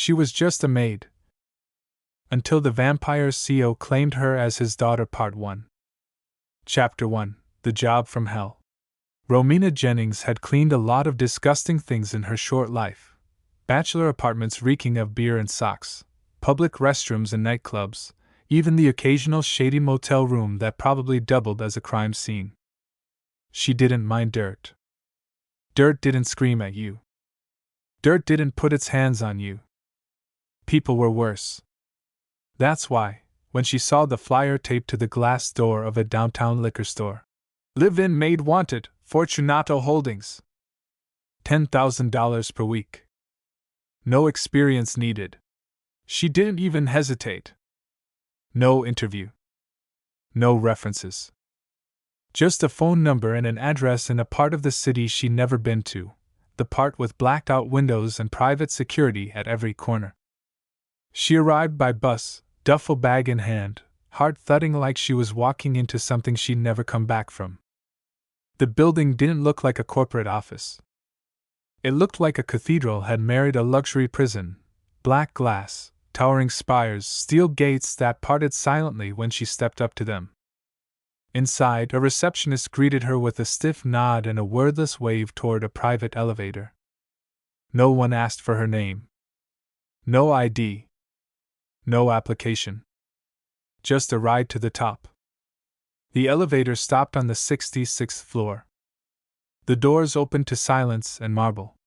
She was just a maid. Until the Vampire CEO claimed her as his daughter. Part 1. Chapter 1. The Job from Hell. Romina Jennings had cleaned a lot of disgusting things in her short life. Bachelor apartments reeking of beer and socks, public restrooms and nightclubs, even the occasional shady motel room that probably doubled as a crime scene. She didn't mind dirt. Dirt didn't scream at you. Dirt didn't put its hands on you. People were worse. That's why, when she saw the flyer taped to the glass door of a downtown liquor store, "Live-in Maid wanted, Fortunato Holdings. $10,000 per week. No experience needed." She didn't even hesitate. No interview. No references. Just a phone number and an address in a part of the city she'd never been to, the part with blacked out windows and private security at every corner. She arrived by bus, duffel bag in hand, heart thudding like she was walking into something she'd never come back from. The building didn't look like a corporate office. It looked like a cathedral had married a luxury prison: black glass, towering spires, steel gates that parted silently when she stepped up to them. Inside, a receptionist greeted her with a stiff nod and a wordless wave toward a private elevator. No one asked for her name. No ID. No application. Just a ride to the top. The elevator stopped on the 66th floor. The doors opened to silence and marble.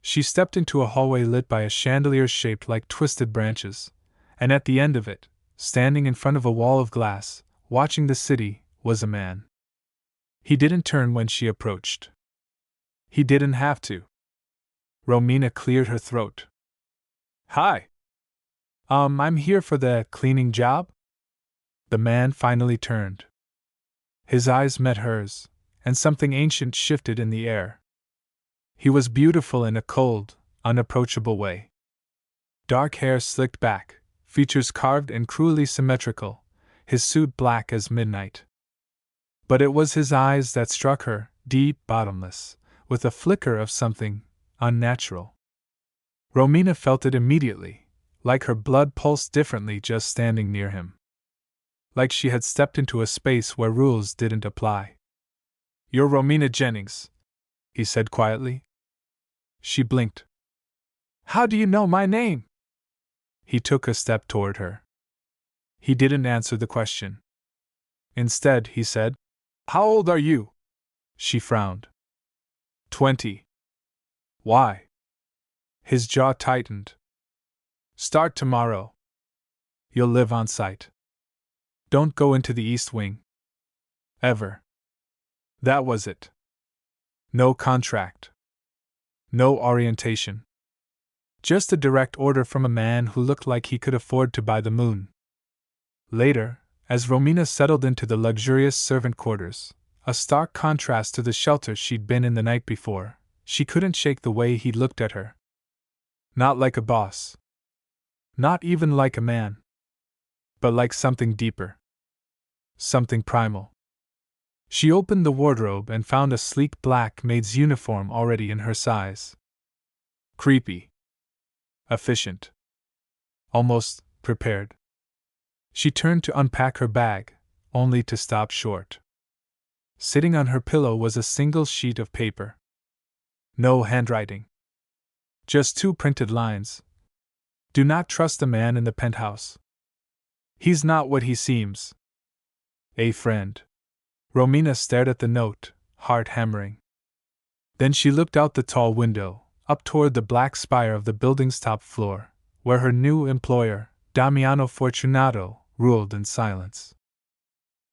She stepped into a hallway lit by a chandelier shaped like twisted branches, and at the end of it, standing in front of a wall of glass, watching the city, was a man. He didn't turn when she approached. He didn't have to. Romina cleared her throat. "Hi. I'm here for the cleaning job?" The man finally turned. His eyes met hers, and something ancient shifted in the air. He was beautiful in a cold, unapproachable way. Dark hair slicked back, features carved and cruelly symmetrical, his suit black as midnight. But it was his eyes that struck her, deep, bottomless, with a flicker of something unnatural. Romina felt it immediately, like her blood pulsed differently just standing near him. Like she had stepped into a space where rules didn't apply. "You're Romina Jennings," he said quietly. She blinked. "How do you know my name?" He took a step toward her. He didn't answer the question. Instead, he said, "How old are you?" She frowned. 20. "Why?" His jaw tightened. "Start tomorrow. You'll live on site. Don't go into the East Wing. Ever." That was it. No contract. No orientation. Just a direct order from a man who looked like he could afford to buy the moon. Later, as Romina settled into the luxurious servant quarters, a stark contrast to the shelter she'd been in the night before, she couldn't shake the way he looked at her. Not like a boss. Not even like a man. But like something deeper. Something primal. She opened the wardrobe and found a sleek black maid's uniform already in her size. Creepy. Efficient. Almost prepared. She turned to unpack her bag, only to stop short. Sitting on her pillow was a single sheet of paper. No handwriting. Just 2 printed lines. "Do not trust a man in the penthouse. He's not what he seems. A friend." Romina stared at the note, heart hammering. Then she looked out the tall window, up toward the black spire of the building's top floor, where her new employer, Damiano Fortunato, ruled in silence.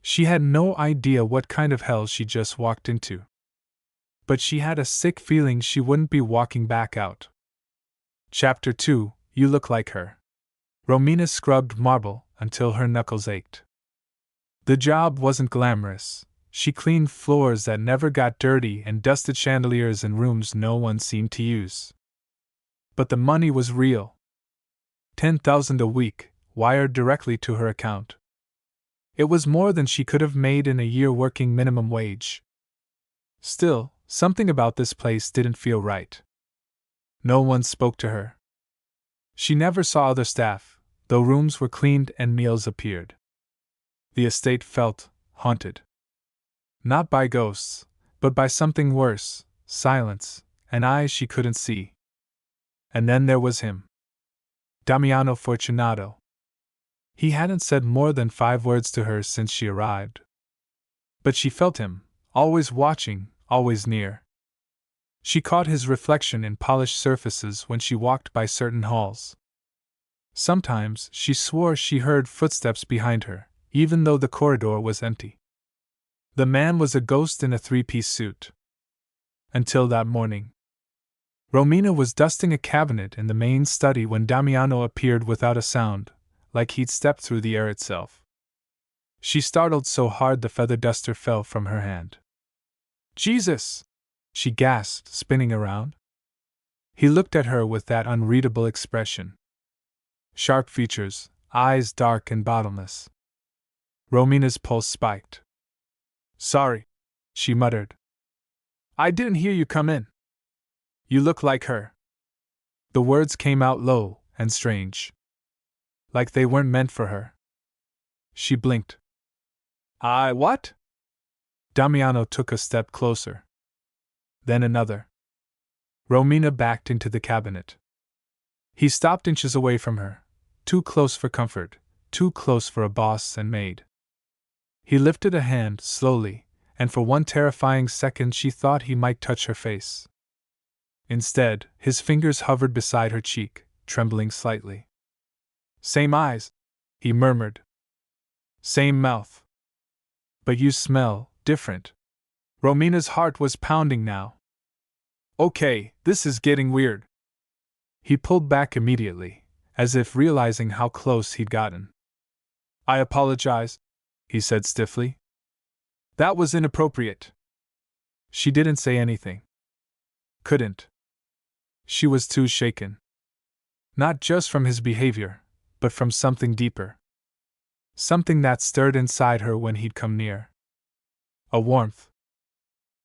She had no idea what kind of hell she just walked into. But she had a sick feeling she wouldn't be walking back out. Chapter 2. You look like her. Romina scrubbed marble until her knuckles ached. The job wasn't glamorous. She cleaned floors that never got dirty and dusted chandeliers in rooms no one seemed to use. But the money was real. $10,000 a week, wired directly to her account. It was more than she could have made in a year working minimum wage. Still, something about this place didn't feel right. No one spoke to her. She never saw other staff, though rooms were cleaned and meals appeared. The estate felt haunted. Not by ghosts, but by something worse, silence, and eyes she couldn't see. And then there was him. Damiano Fortunato. He hadn't said more than 5 words to her since she arrived. But she felt him, always watching, always near. She caught his reflection in polished surfaces when she walked by certain halls. Sometimes she swore she heard footsteps behind her, even though the corridor was empty. The man was a ghost in a 3-piece suit. Until that morning. Romina was dusting a cabinet in the main study when Damiano appeared without a sound, like he'd stepped through the air itself. She startled so hard the feather duster fell from her hand. "Jesus!" she gasped, spinning around. He looked at her with that unreadable expression. Sharp features, eyes dark and bottomless. Romina's pulse spiked. "Sorry," she muttered. "I didn't hear you come in. You look like her." The words came out low and strange. Like they weren't meant for her. She blinked. "I what?" Damiano took a step closer. Then another. Romina backed into the cabinet. He stopped inches away from her, too close for comfort, too close for a boss and maid. He lifted a hand slowly, and for one terrifying second she thought he might touch her face. Instead, his fingers hovered beside her cheek, trembling slightly. "Same eyes," he murmured. "Same mouth. But you smell different." Romina's heart was pounding now. "Okay, this is getting weird." He pulled back immediately, as if realizing how close he'd gotten. "I apologize," he said stiffly. "That was inappropriate." She didn't say anything. Couldn't. She was too shaken. Not just from his behavior, but from something deeper. Something that stirred inside her when he'd come near. A warmth.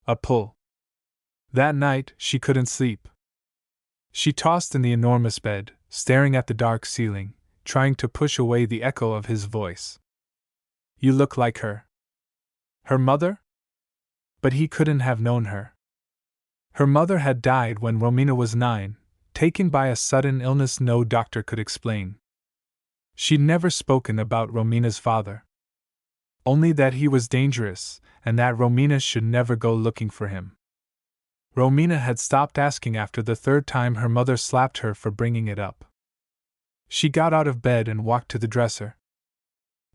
A pull. That night, she couldn't sleep. She tossed in the enormous bed, staring at the dark ceiling, trying to push away the echo of his voice. "You look like her." Her mother? But he couldn't have known her. Her mother had died when Romina was 9, taken by a sudden illness no doctor could explain. She'd never spoken about Romina's father. Only that he was dangerous, and that Romina should never go looking for him. Romina had stopped asking after the 3rd time her mother slapped her for bringing it up. She got out of bed and walked to the dresser.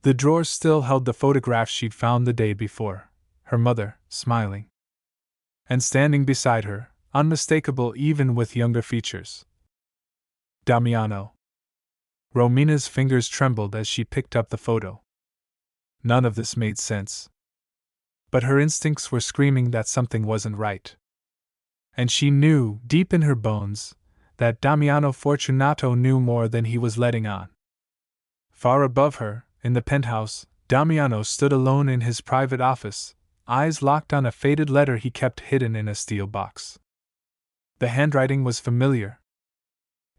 The drawers still held the photograph she'd found the day before, her mother, smiling. And standing beside her, unmistakable even with younger features. Damiano. Romina's fingers trembled as she picked up the photo. None of this made sense. But her instincts were screaming that something wasn't right. And she knew, deep in her bones, that Damiano Fortunato knew more than he was letting on. Far above her, in the penthouse, Damiano stood alone in his private office, eyes locked on a faded letter he kept hidden in a steel box. The handwriting was familiar.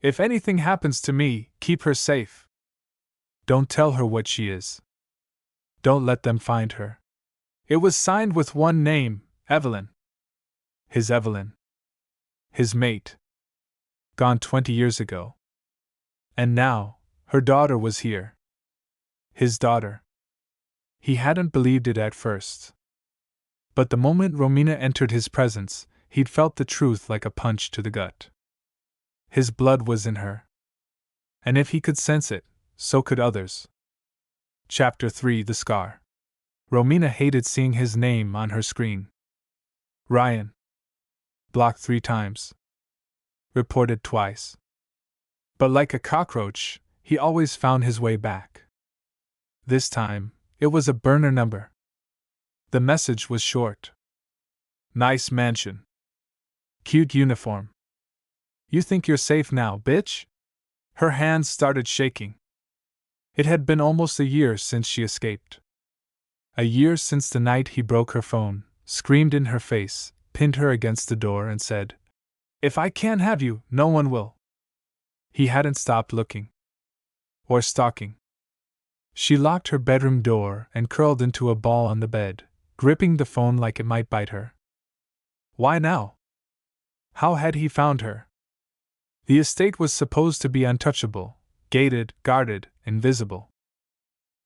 "If anything happens to me, keep her safe. Don't tell her what she is. Don't let them find her." It was signed with one name, Evelyn. His Evelyn. His mate. Gone 20 years ago. And now, her daughter was here. His daughter. He hadn't believed it at first. But the moment Romina entered his presence, he'd felt the truth like a punch to the gut. His blood was in her. And if he could sense it, so could others. Chapter 3: The Scar. Romina hated seeing his name on her screen. Ryan. Blocked 3 times. Reported twice. But like a cockroach, he always found his way back. This time, it was a burner number. The message was short. Nice mansion. Cute uniform. You think you're safe now, bitch? Her hands started shaking. It had been almost a year since she escaped. A year since the night he broke her phone, screamed in her face, pinned her against the door and said, "If I can't have you, no one will." He hadn't stopped looking. Or stalking. She locked her bedroom door and curled into a ball on the bed, gripping the phone like it might bite her. Why now? How had he found her? The estate was supposed to be untouchable, gated, guarded, invisible.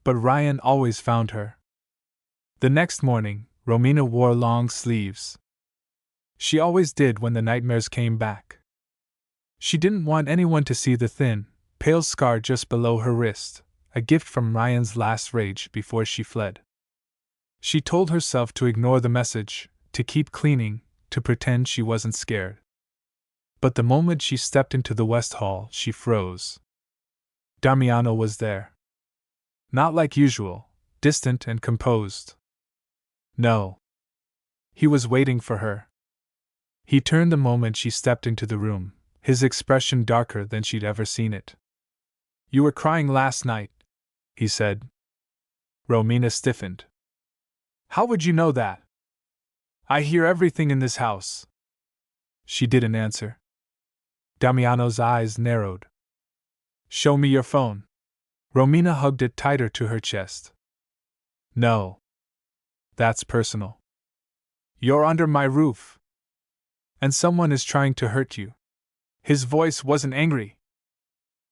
But Ryan always found her. The next morning, Romina wore long sleeves. She always did when the nightmares came back. She didn't want anyone to see the thin, pale scar just below her wrist, a gift from Ryan's last rage before she fled. She told herself to ignore the message, to keep cleaning, to pretend she wasn't scared. But the moment she stepped into the West Hall, she froze. Damiano was there. Not like usual, distant and composed. No. He was waiting for her. He turned the moment she stepped into the room, his expression darker than she'd ever seen it. "You were crying last night," he said. Romina stiffened. "How would you know that? I hear everything in this house." She didn't answer. Damiano's eyes narrowed. "Show me your phone." Romina hugged it tighter to her chest. "No. That's personal. You're under my roof. And someone is trying to hurt you." His voice wasn't angry.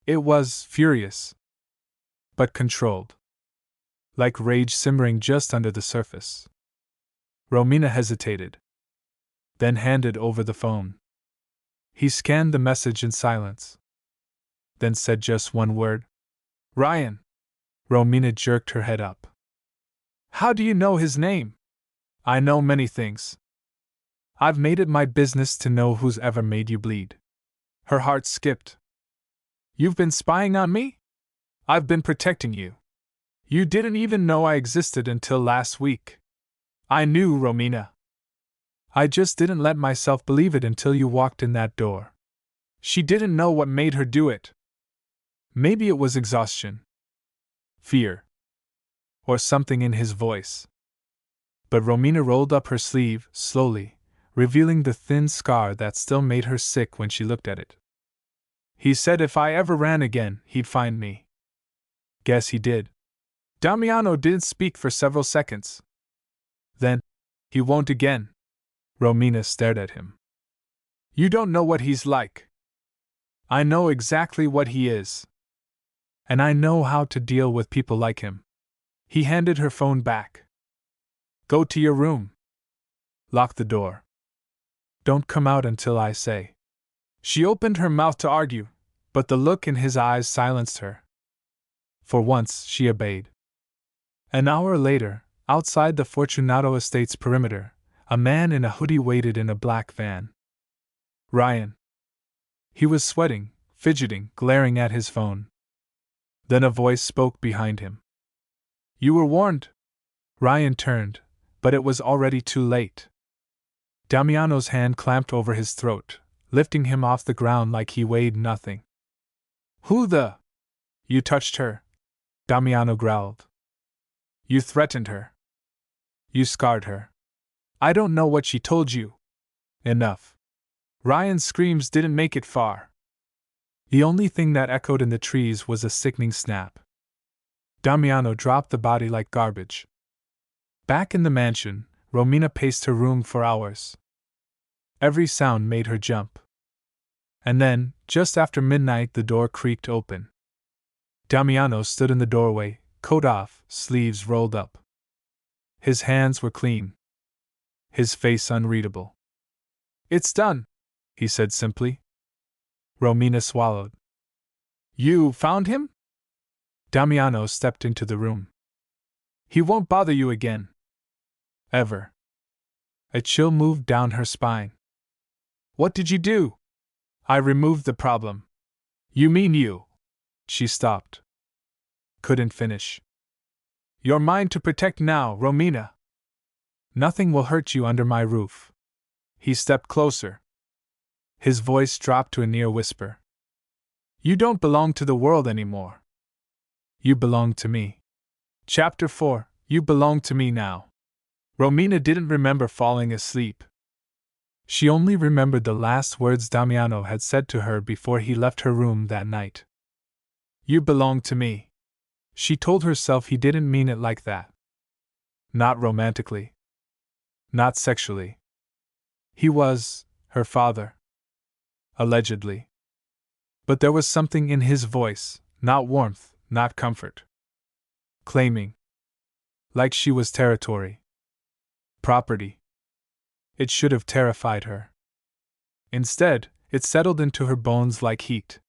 It was furious. But controlled. Like rage simmering just under the surface. Romina hesitated. Then handed over the phone. He scanned the message in silence. Then said just one word. "Ryan." Romina jerked her head up. "How do you know his name?" "I know many things. I've made it my business to know who's ever made you bleed." Her heart skipped. "You've been spying on me? I've been protecting you. You didn't even know I existed until last week." "I knew, Romina. I just didn't let myself believe it until you walked in that door." She didn't know what made her do it. Maybe it was exhaustion. Fear. Or something in his voice. But Romina rolled up her sleeve, slowly, revealing the thin scar that still made her sick when she looked at it. "He said if I ever ran again, he'd find me." Guess he did. Damiano didn't speak for several seconds. Then, "He won't again." Romina stared at him. "You don't know what he's like." "I know exactly what he is. And I know how to deal with people like him." He handed her phone back. "Go to your room. Lock the door. Don't come out until I say." She opened her mouth to argue, but the look in his eyes silenced her. For once, she obeyed. An hour later, outside the Fortunato estate's perimeter, a man in a hoodie waited in a black van. "Ryan." He was sweating, fidgeting, glaring at his phone. Then a voice spoke behind him. "You were warned." Ryan turned, but it was already too late. Damiano's hand clamped over his throat, lifting him off the ground like he weighed nothing. "Who the—" "You touched her," Damiano growled. "You threatened her. You scarred her. I don't know what she told you." "Enough." Ryan's screams didn't make it far. The only thing that echoed in the trees was a sickening snap. Damiano dropped the body like garbage. Back in the mansion, Romina paced her room for hours. Every sound made her jump. And then, just after midnight, the door creaked open. Damiano stood in the doorway, coat off, sleeves rolled up. His hands were clean. His face unreadable. "It's done," he said simply. Romina swallowed. "You found him?" Damiano stepped into the room. "He won't bother you again. Ever." A chill moved down her spine. "What did you do?" "I removed the problem." "You mean you—" She stopped. Couldn't finish. "You're mine to protect now, Romina. Nothing will hurt you under my roof." He stepped closer. His voice dropped to a near whisper. "You don't belong to the world anymore. You belong to me." Chapter 4. You belong to me now. Romina didn't remember falling asleep. She only remembered the last words Damiano had said to her before he left her room that night. "You belong to me." She told herself he didn't mean it like that. Not romantically. Not sexually. He was her father. Allegedly. But there was something in his voice, not warmth, not comfort. Claiming. Like she was territory. Property. It should have terrified her. Instead, it settled into her bones like heat.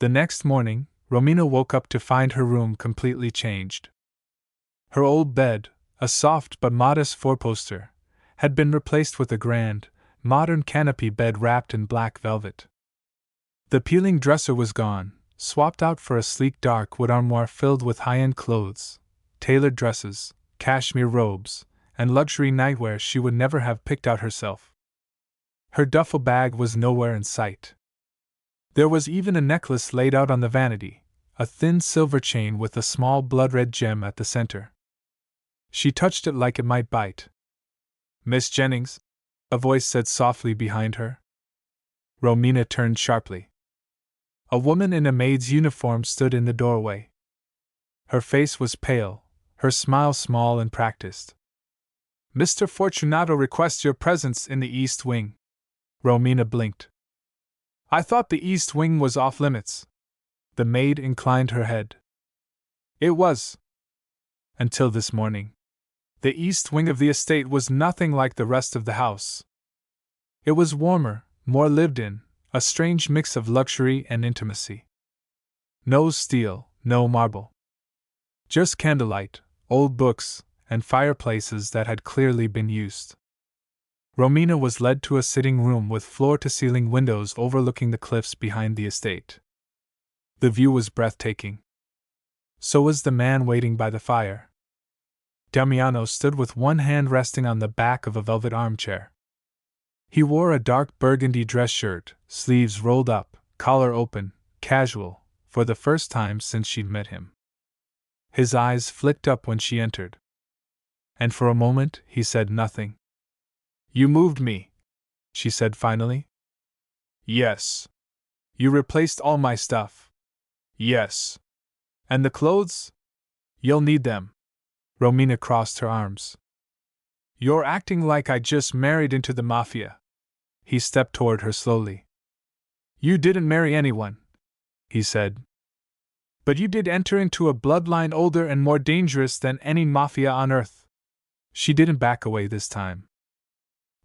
The next morning, Romina woke up to find her room completely changed. Her old bed, a soft but modest four-poster, had been replaced with a grand, modern canopy bed wrapped in black velvet. The peeling dresser was gone, swapped out for a sleek dark wood armoire filled with high-end clothes, tailored dresses, cashmere robes, and luxury nightwear she would never have picked out herself. Her duffel bag was nowhere in sight. There was even a necklace laid out on the vanity, a thin silver chain with a small blood-red gem at the center. She touched it like it might bite. "Miss Jennings?" a voice said softly behind her. Romina turned sharply. A woman in a maid's uniform stood in the doorway. Her face was pale, her smile small and practiced. "Mr. Fortunato requests your presence in the East Wing." Romina blinked. "I thought the East Wing was off limits." The maid inclined her head. "It was. Until this morning. The East Wing of the estate was nothing like the rest of the house. It was warmer, more lived in, a strange mix of luxury and intimacy. No steel, no marble. Just candlelight, old books, and fireplaces that had clearly been used." Romina was led to a sitting room with floor-to-ceiling windows overlooking the cliffs behind the estate. The view was breathtaking. So was the man waiting by the fire. Damiano stood with one hand resting on the back of a velvet armchair. He wore a dark burgundy dress shirt, sleeves rolled up, collar open, casual, for the first time since she'd met him. His eyes flicked up when she entered. And for a moment he said nothing. "You moved me," she said finally. "Yes." "You replaced all my stuff." "Yes." "And the clothes?" "You'll need them." Romina crossed her arms. "You're acting like I just married into the mafia." He stepped toward her slowly. "You didn't marry anyone," he said. "But you did enter into a bloodline older and more dangerous than any mafia on earth." She didn't back away this time.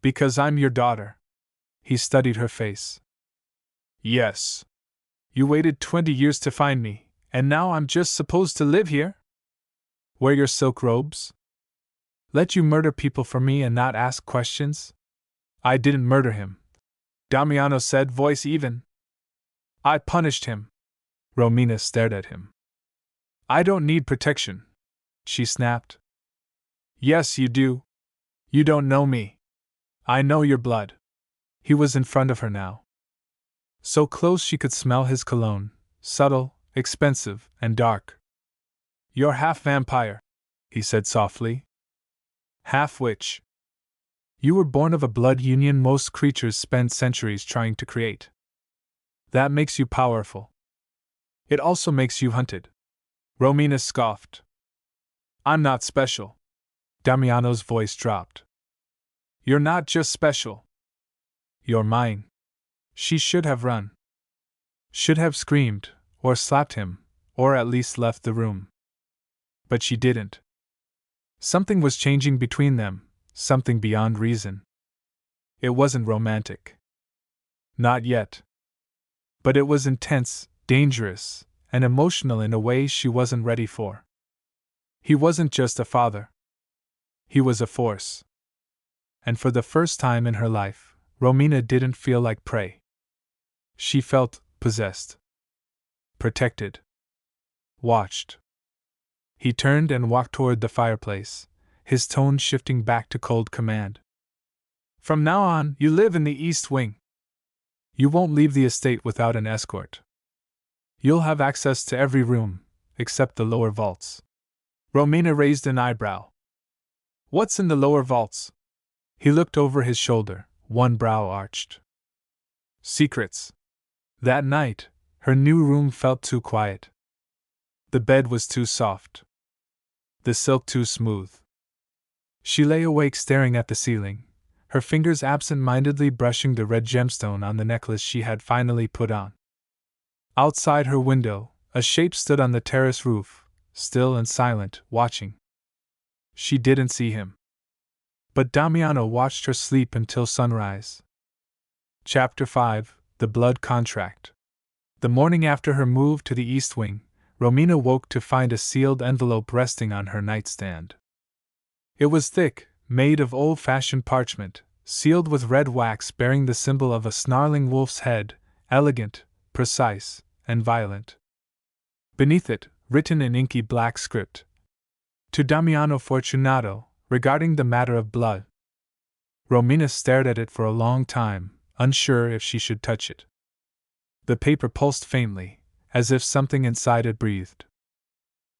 "Because I'm your daughter." He studied her face. "Yes. You waited 20 years to find me, and now I'm just supposed to live here? Wear your silk robes? Let you murder people for me and not ask questions?" "I didn't murder him," Damiano said, voice even. "I punished him." Romina stared at him. "I don't need protection," she snapped. "Yes, you do. You don't know me. I know your blood." He was in front of her now. So close she could smell his cologne, subtle, expensive, and dark. "You're half vampire," he said softly. "Half witch. You were born of a blood union most creatures spend centuries trying to create. That makes you powerful. It also makes you hunted." Romina scoffed. "I'm not special." Damiano's voice dropped. "You're not just special. You're mine." She should have run. Should have screamed, or slapped him, or at least left the room. But she didn't. Something was changing between them, something beyond reason. It wasn't romantic. Not yet. But it was intense, dangerous, and emotional in a way she wasn't ready for. He wasn't just a father. He was a force. And for the first time in her life, Romina didn't feel like prey. She felt possessed. Protected. Watched. He turned and walked toward the fireplace, his tone shifting back to cold command. "From now on, you live in the East Wing. You won't leave the estate without an escort. You'll have access to every room, except the lower vaults." Romina raised an eyebrow. "What's in the lower vaults?" He looked over his shoulder, one brow arched. Secrets. That night, her new room felt too quiet. The bed was too soft. The silk too smooth. She lay awake staring at the ceiling, her fingers absent-mindedly brushing the red gemstone on the necklace she had finally put on. Outside her window, a shape stood on the terrace roof, still and silent, watching. She didn't see him. But Damiano watched her sleep until sunrise. Chapter 5: The Blood Contract. The morning after her move to the East Wing, Romina woke to find a sealed envelope resting on her nightstand. It was thick, made of old-fashioned parchment, sealed with red wax bearing the symbol of a snarling wolf's head, elegant, precise, and violent. Beneath it, written in inky black script, "To Damiano Fortunato, regarding the matter of blood." Romina stared at it for a long time, unsure if she should touch it. The paper pulsed faintly, as if something inside it breathed.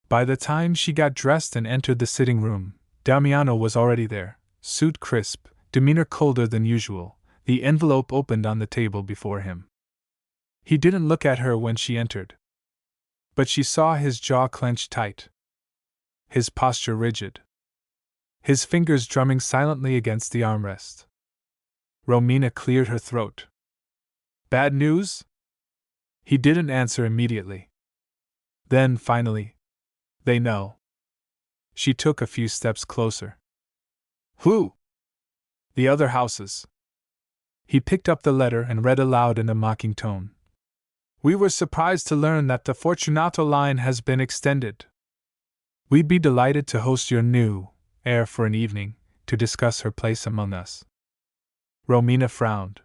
By the time she got dressed and entered the sitting room, Damiano was already there, suit crisp, demeanor colder than usual, the envelope opened on the table before him. He didn't look at her when she entered. But she saw his jaw clenched tight, his posture rigid, his fingers drumming silently against the armrest. Romina cleared her throat. "Bad news?" He didn't answer immediately. Then, finally, "They know." She took a few steps closer. "Who?" "The other houses." He picked up the letter and read aloud in a mocking tone. "We were surprised to learn that the Fortunato line has been extended. We'd be delighted to host your new heir for an evening, to discuss her place among us." Romina frowned.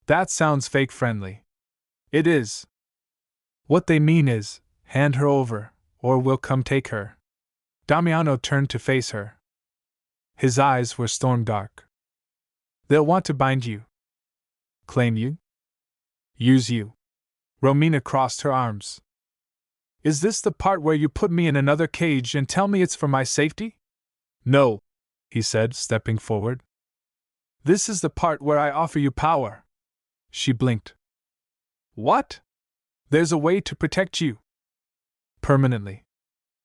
"That sounds fake friendly." "It is. What they mean is, hand her over, or we'll come take her." Damiano turned to face her. His eyes were storm dark. "They'll want to bind you. Claim you. Use you." Romina crossed her arms. "Is this the part where you put me in another cage and tell me it's for my safety?" "No," he said, stepping forward. "This is the part where I offer you power." She blinked. "What?" "There's a way to protect you. Permanently."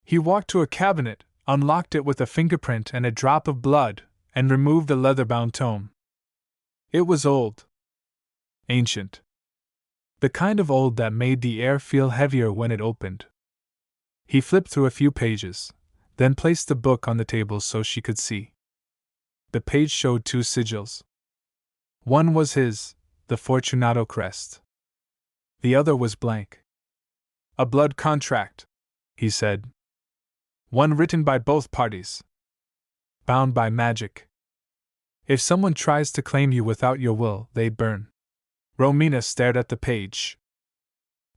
He walked to a cabinet, unlocked it with a fingerprint and a drop of blood, and removed a leather-bound tome. It was old. Ancient. The kind of old that made the air feel heavier when it opened. He flipped through a few pages, then placed the book on the table so she could see. The page showed two sigils. One was his, the Fortunato crest. The other was blank. "A blood contract," he said. "One written by both parties. Bound by magic. If someone tries to claim you without your will, they burn." Romina stared at the page.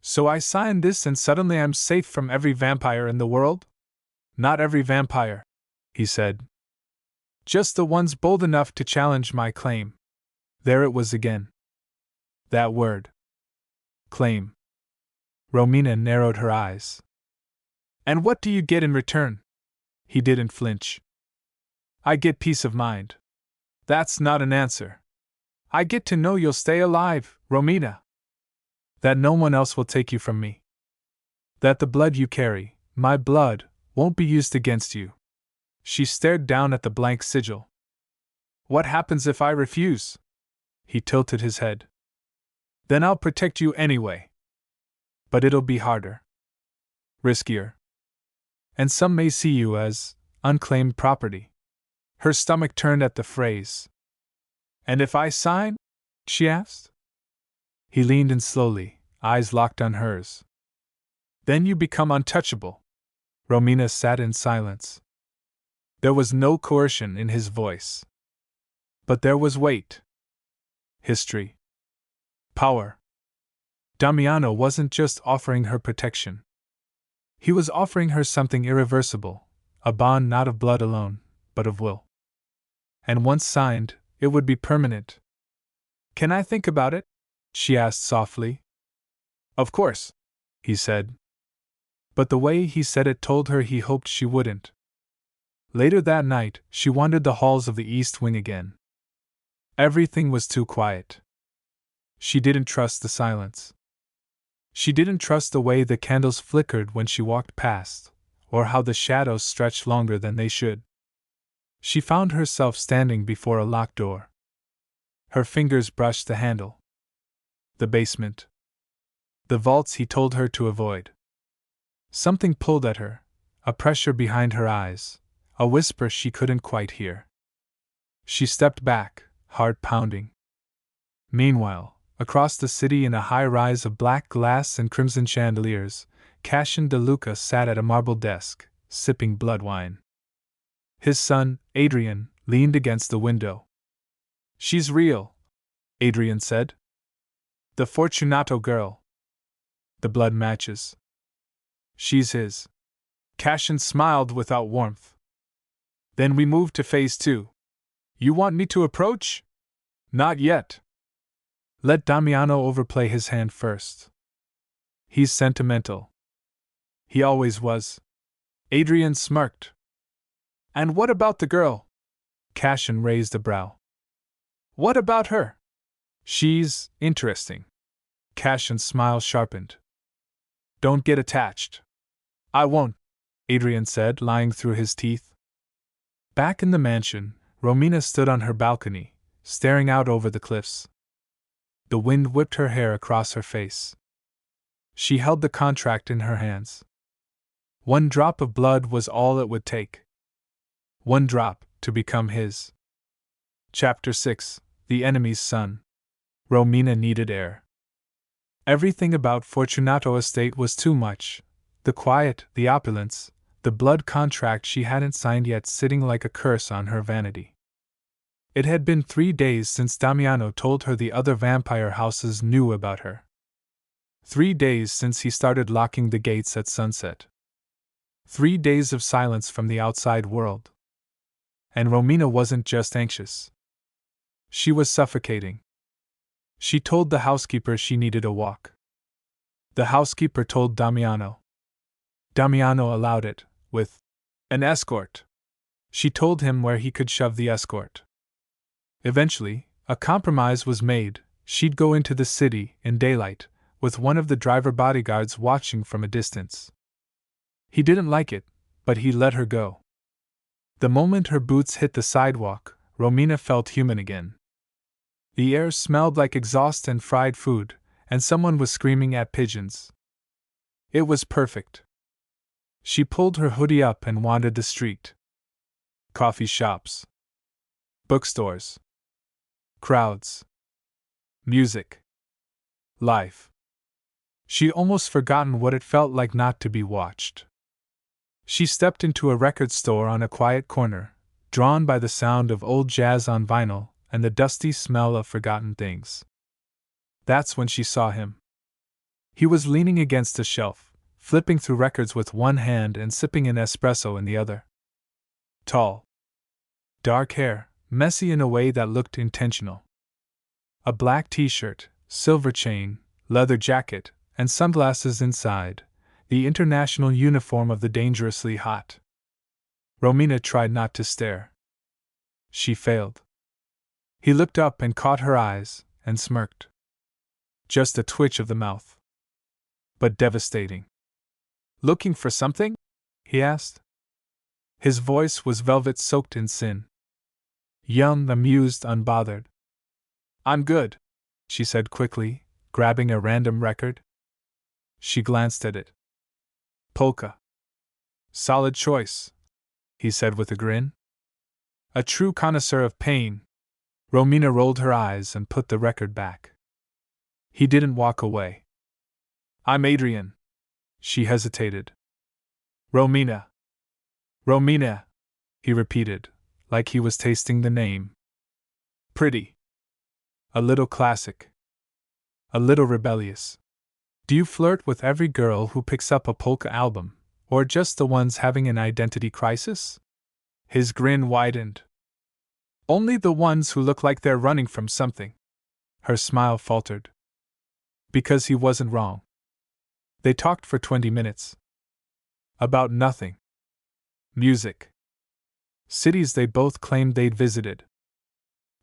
"So I signed this and suddenly I'm safe from every vampire in the world?" "Not every vampire," he said. "Just the ones bold enough to challenge my claim." There it was again. That word. Claim. Romina narrowed her eyes. "And what do you get in return?" He didn't flinch. "I get peace of mind." "That's not an answer." "I get to know you'll stay alive, Romina. That no one else will take you from me. That the blood you carry, my blood, won't be used against you." She stared down at the blank sigil. "What happens if I refuse?" He tilted his head. "Then I'll protect you anyway. But it'll be harder. Riskier. And some may see you as unclaimed property." Her stomach turned at the phrase. "And if I sign?" she asked. He leaned in slowly, eyes locked on hers. "Then you become untouchable." Romina sat in silence. There was no coercion in his voice. But there was weight. History. Power. Damiano wasn't just offering her protection. He was offering her something irreversible, a bond not of blood alone, but of will. And once signed, it would be permanent. "Can I think about it?" she asked softly. "Of course," he said. But the way he said it told her he hoped she wouldn't. Later that night, she wandered the halls of the East Wing again. Everything was too quiet. She didn't trust the silence. She didn't trust the way the candles flickered when she walked past, or how the shadows stretched longer than they should. She found herself standing before a locked door. Her fingers brushed the handle. The basement. The vaults he told her to avoid. Something pulled at her, a pressure behind her eyes, a whisper she couldn't quite hear. She stepped back, heart pounding. Meanwhile, across the city in a high rise of black glass and crimson chandeliers, Cassian De Luca sat at a marble desk, sipping blood wine. His son, Adrian, leaned against the window. "She's real," Adrian said. "The Fortunato girl. The blood matches. She's his." Cassian smiled without warmth. "Then we move to phase 2. You want me to approach?" "Not yet. Let Damiano overplay his hand first. He's sentimental. He always was." Adrian smirked. "And what about the girl?" Cassian raised a brow. "What about her?" "She's interesting." Cassian's smile sharpened. "Don't get attached." "I won't," Adrian said, lying through his teeth. Back in the mansion, Romina stood on her balcony, staring out over the cliffs. The wind whipped her hair across her face. She held the contract in her hands. One drop of blood was all it would take. One drop to become his. Chapter 6: The Enemy's Son. Romina needed air. Everything about Fortunato estate was too much. The quiet, the opulence, the blood contract she hadn't signed yet sitting like a curse on her vanity. It had been 3 days since Damiano told her the other vampire houses knew about her. 3 days since he started locking the gates at sunset. 3 days of silence from the outside world. And Romina wasn't just anxious. She was suffocating. She told the housekeeper she needed a walk. The housekeeper told Damiano. Damiano allowed it, with an escort. She told him where he could shove the escort. Eventually, a compromise was made. She'd go into the city in daylight, with one of the driver bodyguards watching from a distance. He didn't like it, but he let her go. The moment her boots hit the sidewalk, Romina felt human again. The air smelled like exhaust and fried food, and someone was screaming at pigeons. It was perfect. She pulled her hoodie up and wandered the street. Coffee shops. Bookstores. Crowds. Music. Life. She'd almost forgotten what it felt like not to be watched. She stepped into a record store on a quiet corner, drawn by the sound of old jazz on vinyl and the dusty smell of forgotten things. That's when she saw him. He was leaning against a shelf, flipping through records with one hand and sipping an espresso in the other. Tall. Dark hair, messy in a way that looked intentional. A black t-shirt, silver chain, leather jacket, and sunglasses inside, the international uniform of the dangerously hot. Romina tried not to stare. She failed. He looked up and caught her eyes, and smirked. Just a twitch of the mouth. But devastating. "Looking for something?" he asked. His voice was velvet soaked in sin. Young, amused, unbothered. "I'm good," she said quickly, grabbing a random record. She glanced at it. Polka. "Solid choice," he said with a grin. A true connoisseur of pain. Romina rolled her eyes and put the record back. He didn't walk away. "I'm Adrian." She hesitated. "Romina." "Romina," he repeated, like he was tasting the name. "Pretty. A little classic. A little rebellious. Do you flirt with every girl who picks up a polka album, or just the ones having an identity crisis?" His grin widened. "Only the ones who look like they're running from something." Her smile faltered. Because he wasn't wrong. They talked for 20 minutes. About nothing. Music. Cities they both claimed they'd visited.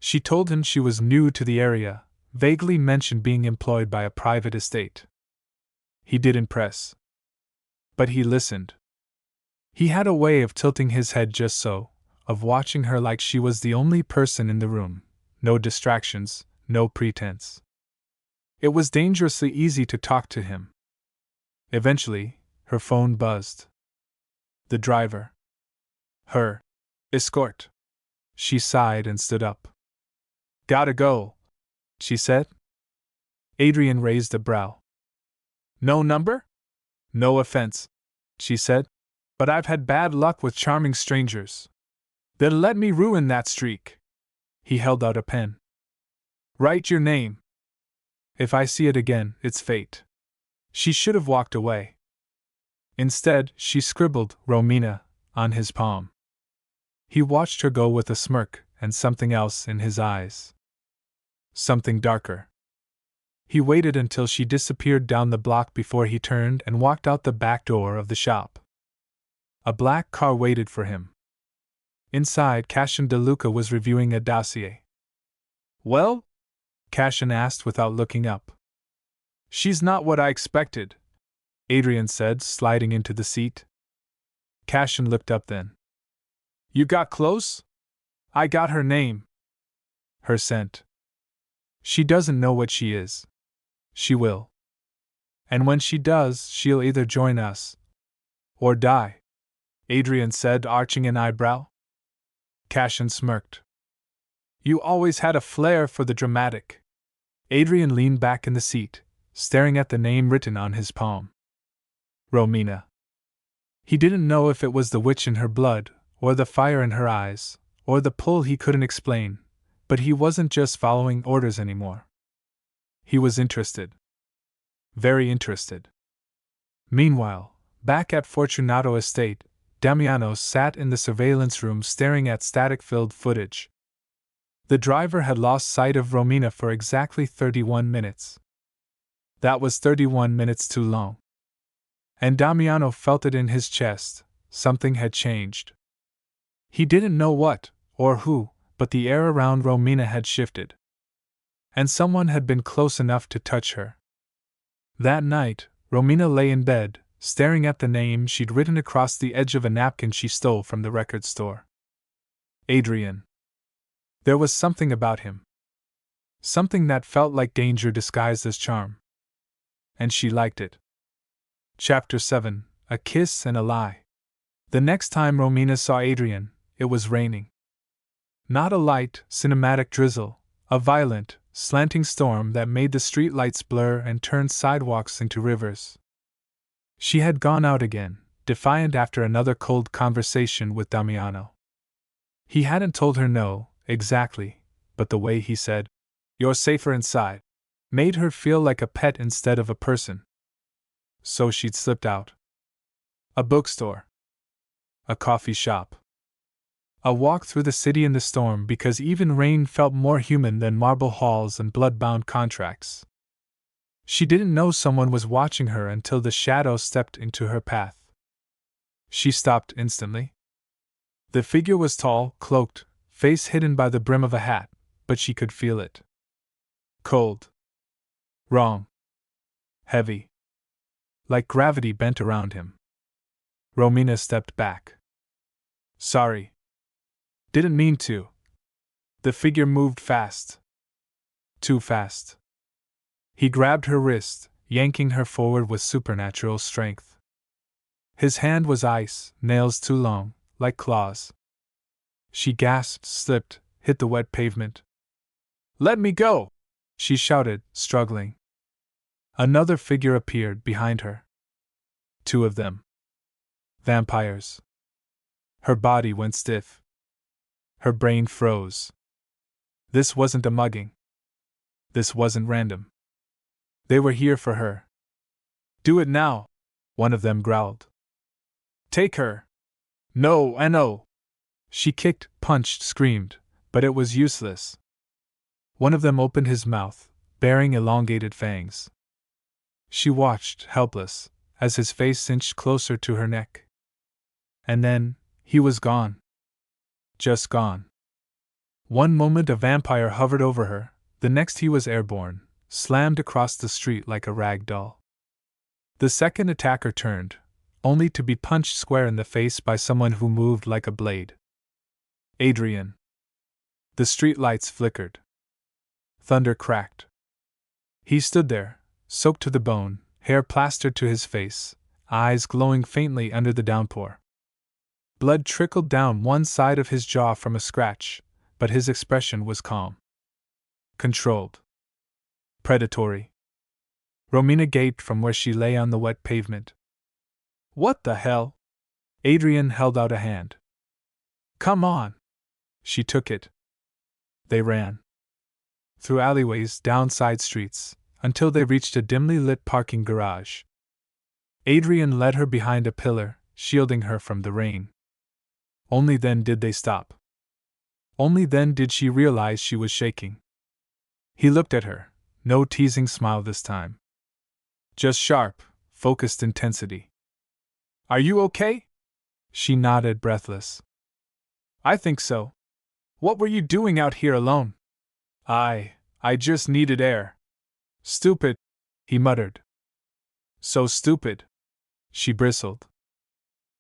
She told him she was new to the area, vaguely mentioned being employed by a private estate. He didn't press. But he listened. He had a way of tilting his head just so, of watching her like she was the only person in the room, no distractions, no pretense. It was dangerously easy to talk to him. Eventually, her phone buzzed. The driver. Her escort. She sighed and stood up. Gotta go, she said. Adrian raised a brow. No number? No offense, she said, but I've had bad luck with charming strangers. Then let me ruin that streak. He held out a pen. Write your name. If I see it again, it's fate. She should have walked away. Instead, she scribbled Romina on his palm. He watched her go with a smirk and something else in his eyes. Something darker. He waited until she disappeared down the block before he turned and walked out the back door of the shop. A black car waited for him. Inside, Cashin DeLuca was reviewing a dossier. Well? Cashin asked without looking up. She's not what I expected, Adrian said, sliding into the seat. Cashin looked up then. You got close? I got her name. Her scent. She doesn't know what she is. She will. And when she does, she'll either join us or die, Adrian said, arching an eyebrow. Cashin smirked. You always had a flair for the dramatic. Adrian leaned back in the seat, staring at the name written on his palm. Romina. He didn't know if it was the witch in her blood, or the fire in her eyes, or the pull he couldn't explain, but he wasn't just following orders anymore. He was interested. Very interested. Meanwhile, back at Fortunato Estate, Damiano sat in the surveillance room staring at static-filled footage. The driver had lost sight of Romina for exactly 31 minutes. That was 31 minutes too long. And Damiano felt it in his chest. Something had changed. He didn't know what, or who, but the air around Romina had shifted. And someone had been close enough to touch her. That night, Romina lay in bed, staring at the name she'd written across the edge of a napkin she stole from the record store. Adrian. There was something about him. Something that felt like danger disguised as charm. And she liked it. Chapter 7: A Kiss and a Lie. The next time Romina saw Adrian, it was raining. Not a light, cinematic drizzle, a violent, slanting storm that made the streetlights blur and turned sidewalks into rivers. She had gone out again, defiant after another cold conversation with Damiano. He hadn't told her no, exactly, but the way he said, "You're safer inside," made her feel like a pet instead of a person. So she'd slipped out. A bookstore. A coffee shop. A walk through the city in the storm, because even rain felt more human than marble halls and blood-bound contracts. She didn't know someone was watching her until the shadow stepped into her path. She stopped instantly. The figure was tall, cloaked, face hidden by the brim of a hat, but she could feel it. Cold. Wrong. Heavy. Like gravity bent around him. Romina stepped back. Sorry. Didn't mean to. The figure moved fast. Too fast. He grabbed her wrist, yanking her forward with supernatural strength. His hand was ice, nails too long, like claws. She gasped, slipped, hit the wet pavement. Let me go! She shouted, struggling. Another figure appeared behind her. Two of them. Vampires. Her body went stiff. Her brain froze. This wasn't a mugging. This wasn't random. They were here for her. Do it now, one of them growled. Take her. No and no. She kicked, punched, screamed, but it was useless. One of them opened his mouth, baring elongated fangs. She watched, helpless, as his face inched closer to her neck. And then, he was gone. Just gone. One moment a vampire hovered over her, the next he was airborne, slammed across the street like a rag doll. The second attacker turned, only to be punched square in the face by someone who moved like a blade. Adrian. The street lights flickered. Thunder cracked. He stood there, soaked to the bone, hair plastered to his face, eyes glowing faintly under the downpour. Blood trickled down one side of his jaw from a scratch, but his expression was calm. Controlled. Predatory. Romina gaped from where she lay on the wet pavement. What the hell? Adrian held out a hand. Come on. She took it. They ran. Through alleyways, down side streets, until they reached a dimly lit parking garage. Adrian led her behind a pillar, shielding her from the rain. Only then did they stop. Only then did she realize she was shaking. He looked at her, no teasing smile this time. Just sharp, focused intensity. Are you okay? She nodded, breathless. I think so. What were you doing out here alone? I just needed air. Stupid, he muttered. So stupid. She bristled.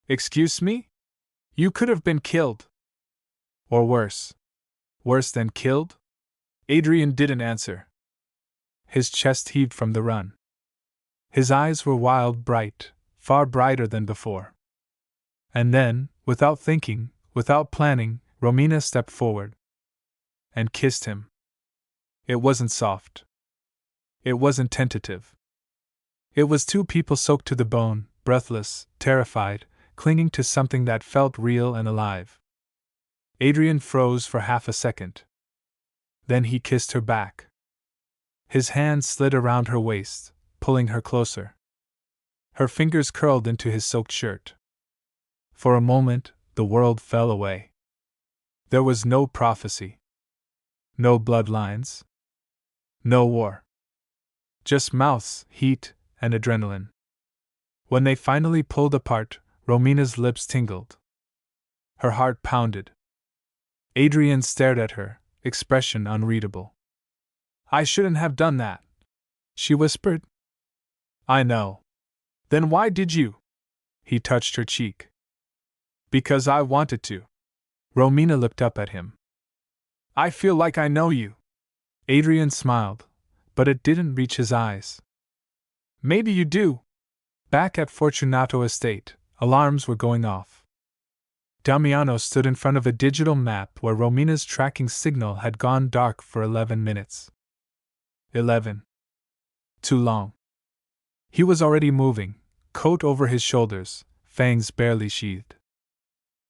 Excuse me? You could have been killed. Or worse. Worse than killed? Adrian didn't answer. His chest heaved from the run. His eyes were wild, bright, far brighter than before. And then, without thinking, without planning, Romina stepped forward and kissed him. It wasn't soft. It wasn't tentative. It was two people soaked to the bone, breathless, terrified, clinging to something that felt real and alive. Adrian froze for half a second. Then he kissed her back. His hand slid around her waist, pulling her closer. Her fingers curled into his soaked shirt. For a moment, the world fell away. There was no prophecy. No bloodlines. No war. Just mouths, heat, and adrenaline. When they finally pulled apart, Romina's lips tingled. Her heart pounded. Adrian stared at her, expression unreadable. I shouldn't have done that, she whispered. I know. Then why did you? He touched her cheek. Because I wanted to. Romina looked up at him. I feel like I know you. Adrian smiled, but it didn't reach his eyes. Maybe you do. Back at Fortunato estate, alarms were going off. Damiano stood in front of a digital map where Romina's tracking signal had gone dark for 11 minutes. 11. Too long. He was already moving, coat over his shoulders, fangs barely sheathed.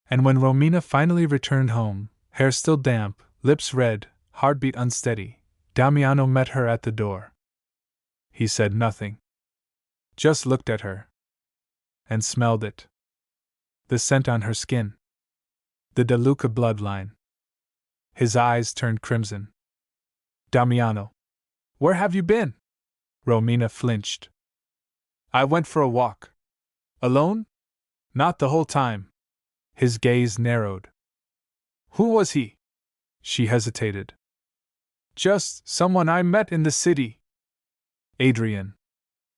And when Romina finally returned home, hair still damp, lips red, heartbeat unsteady, Damiano met her at the door. He said nothing. Just looked at her. And smelled it. The scent on her skin. The De Luca bloodline. His eyes turned crimson. Damiano. Where have you been? Romina flinched. I went for a walk. Alone? Not the whole time. His gaze narrowed. Who was he? She hesitated. Just someone I met in the city. Adrian.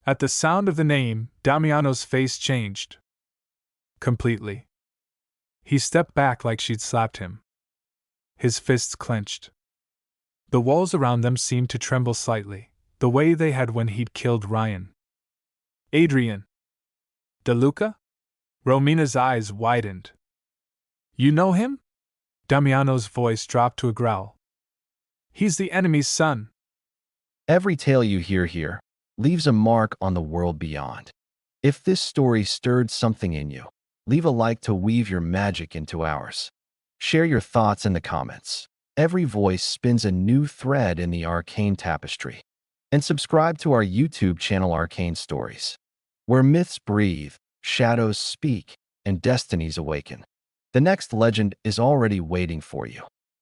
At the sound of the name, Damiano's face changed. Completely. He stepped back like she'd slapped him. His fists clenched. The walls around them seemed to tremble slightly, the way they had when he'd killed Ryan. Adrian. De Luca? Romina's eyes widened. You know him? Damiano's voice dropped to a growl. He's the enemy's son. Every tale you hear here leaves a mark on the world beyond. If this story stirred something in you, leave a like to weave your magic into ours. Share your thoughts in the comments. Every voice spins a new thread in the arcane tapestry. And subscribe to our YouTube channel Arcane Stories, where myths breathe, shadows speak, and destinies awaken. The next legend is already waiting for you.